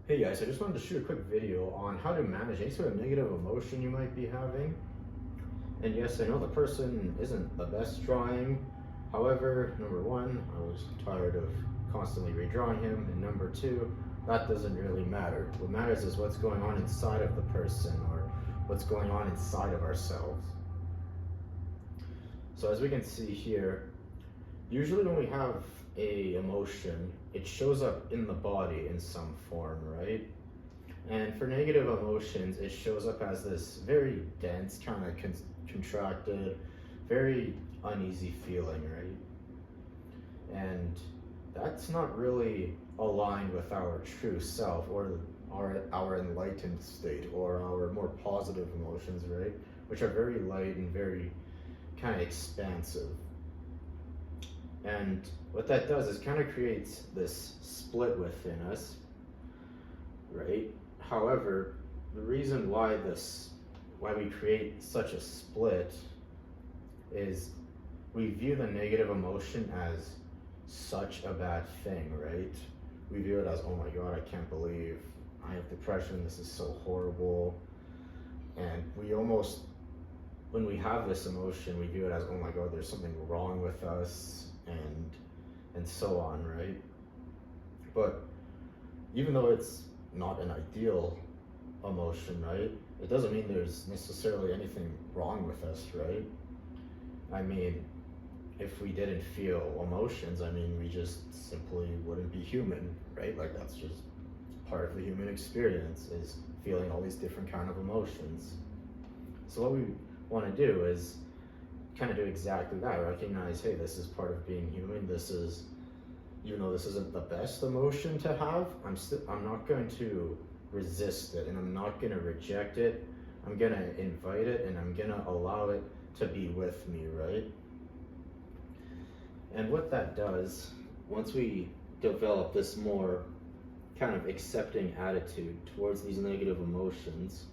Hey guys, I just wanted to shoot a quick video on how to manage any sort of negative emotion you might be having. And yes, I know the person isn't the best drawing. However, number one, I was tired of constantly redrawing him. And number two, that doesn't really matter. What matters is what's going on inside of the person or what's going on inside of ourselves. So as we can see here, usually when we have a emotion, it shows up in the body in some form, right? And for negative emotions, it shows up as this very dense, kind of contracted, very uneasy feeling, right? And that's not really aligned with our true self or our enlightened state or our more positive emotions, right? Which are very light and very kind of expansive. And what that does is kind of creates this split within us, right? However, the reason why we create such a split is we view the negative emotion as such a bad thing, right? We view it as, oh my God, I can't believe I have depression, this is so horrible. And we almost, when we have this emotion, we view it as, oh my God, there's something wrong with us, and so on, right? But even though it's not an ideal emotion, right, it doesn't mean there's necessarily anything wrong with us, right? I mean, if we didn't feel emotions, I mean, we just simply wouldn't be human, right? Like, that's just part of the human experience, is feeling all these different kind of emotions. So what we want to do is kind of do exactly that. Recognize, hey, this is part of being human. This is, even though this isn't the best emotion to have, I'm not going to resist it, and I'm not going to reject it. I'm going to invite it, and I'm going to allow it to be with me, right? And what that does, once we develop this more kind of accepting attitude towards these negative emotions,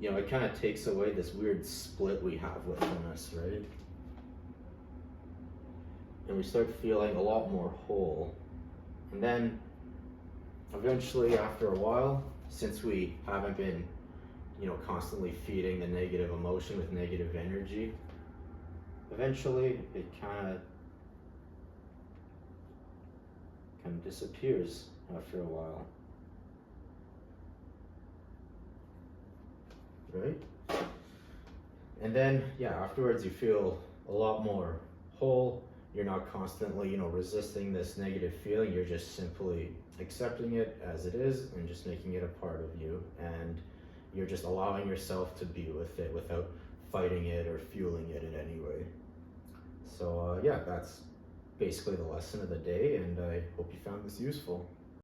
you know, it kind of takes away this weird split we have within us, right? And we start feeling a lot more whole. And then eventually, after a while, since we haven't been, you know, constantly feeding the negative emotion with negative energy, eventually it kind of disappears after a while. Right? And then, yeah, afterwards you feel a lot more whole. You're not constantly, you know, resisting this negative feeling. You're just simply accepting it as it is and just making it a part of you. And you're just allowing yourself to be with it without fighting it or fueling it in any way. So, yeah, that's basically the lesson of the day, and I hope you found this useful.